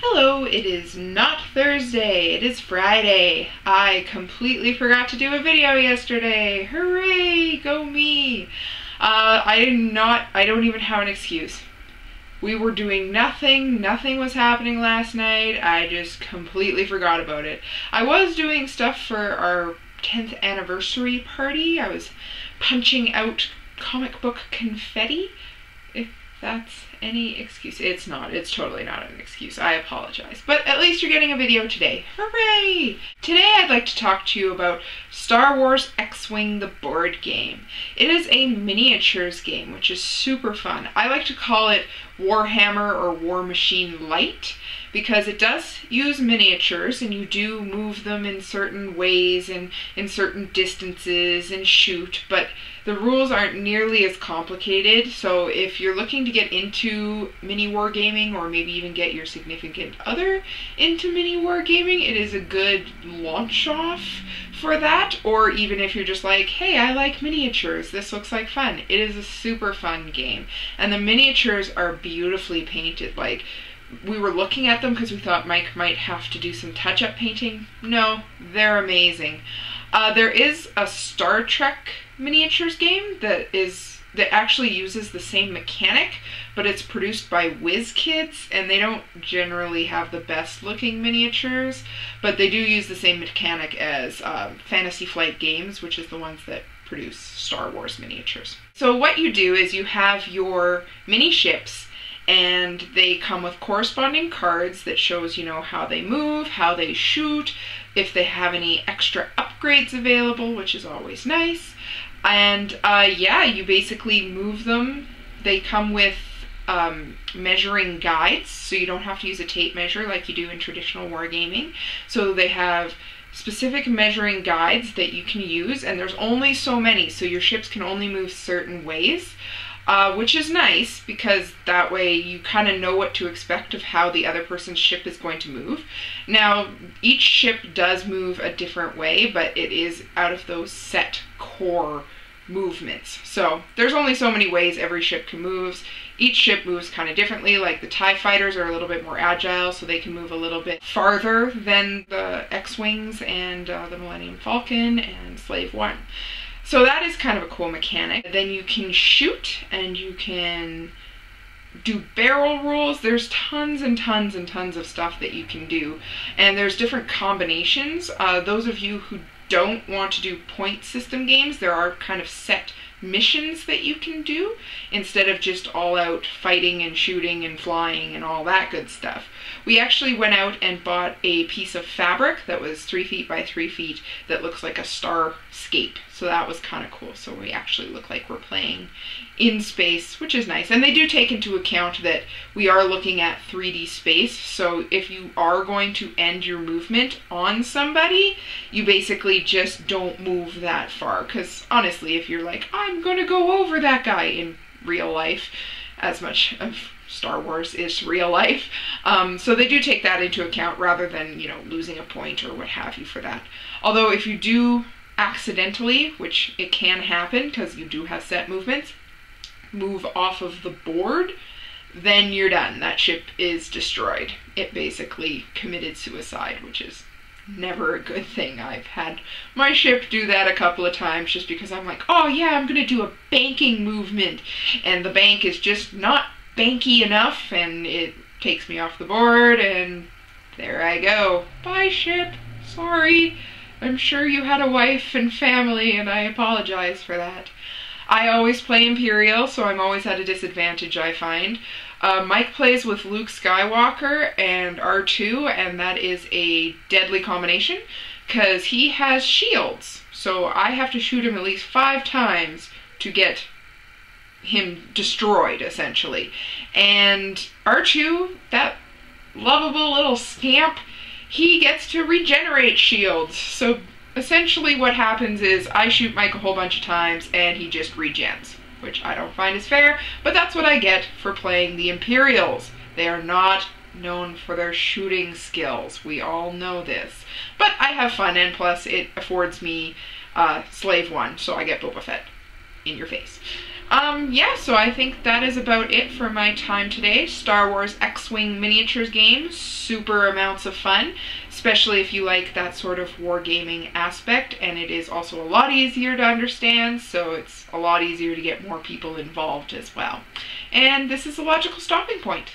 Hello, it is not Thursday, it is Friday. I completely forgot to do a video yesterday. Hooray, go me. I don't even have an excuse. We were doing nothing was happening last night. I just completely forgot about it. I was doing stuff for our 10th anniversary party. I was punching out comic book confetti. If that's any excuse. It's not. It's totally not an excuse. I apologize. But at least you're getting a video today. Hooray! Today I'd like to talk to you about Star Wars X-Wing the board game. It is a miniatures game, which is super fun. I like to call it Warhammer or War Machine Light because it does use miniatures and you do move them in certain ways and in certain distances and shoot, but the rules aren't nearly as complicated. So if you're looking to get into mini wargaming or maybe even get your significant other into mini wargaming, it is a good launch off for that. Or even if you're just like, hey, I like miniatures, this looks like fun. It is a super fun game. And the miniatures are beautifully painted. Like, we were looking at them because we thought Mike might have to do some touch-up painting. No, they're amazing. There is a Star Trek miniatures game that actually uses the same mechanic, but it's produced by WizKids, and they don't generally have the best looking miniatures, but they do use the same mechanic as Fantasy Flight Games, which is the ones that produce Star Wars miniatures. So what you do is you have your mini ships, and they come with corresponding cards that shows, you know, how they move, how they shoot, if they have any extra upgrades available, which is always nice. And yeah, you basically move them. They come with measuring guides, so you don't have to use a tape measure like you do in traditional wargaming. So they have specific measuring guides that you can use, and there's only so many, so your ships can only move certain ways. Which is nice because that way you kind of know what to expect of how the other person's ship is going to move. Now, each ship does move a different way, but it is out of those set core movements. So there's only so many ways every ship can move. Each ship moves kind of differently. Like the TIE fighters are a little bit more agile, so they can move a little bit farther than the X-Wings and the Millennium Falcon and Slave One. So that is kind of a cool mechanic. Then you can shoot and you can do barrel rolls. There's tons and tons and tons of stuff that you can do. And there's different combinations. Those of you who don't want to do point system games, there are kind of set missions that you can do instead of just all out fighting and shooting and flying and all that good stuff. We actually went out and bought a piece of fabric that was 3 feet by 3 feet that looks like a starscape. So that was kind of cool. So we actually look like we're playing in space, which is nice. And they do take into account that we are looking at 3D space. So if you are going to end your movement on somebody, you basically just don't move that far. Because honestly, if you're like, I'm going to go over that guy in real life, as much of Star Wars is real life. So they do take that into account rather than, you know, losing a point or what have you for that. Although if you do accidentally, which it can happen because you do have set movements, move off of the board, then you're done. That ship is destroyed. It basically committed suicide, which is never a good thing. I've had my ship do that a couple of times just because I'm like, oh yeah, I'm gonna do a banking movement, and the bank is just not banky enough and it takes me off the board, and there I go. Bye ship, sorry. I'm sure you had a wife and family, and I apologize for that. I always play Imperial, so I'm always at a disadvantage, I find. Mike plays with Luke Skywalker and R2, and that is a deadly combination because he has shields. So I have to shoot him at least 5 times to get him destroyed, essentially. And R2, that lovable little scamp, he gets to regenerate shields. So essentially what happens is I shoot Mike a whole bunch of times and he just regens, which I don't find is fair, but that's what I get for playing the Imperials. They are not known for their shooting skills. We all know this. But I have fun, and plus it affords me Slave One, so I get Boba Fett in your face. Yeah, so I think that is about it for my time today. Star Wars X-Wing miniatures game, super amounts of fun, especially if you like that sort of wargaming aspect, and it is also a lot easier to understand, so it's a lot easier to get more people involved as well. And this is a logical stopping point.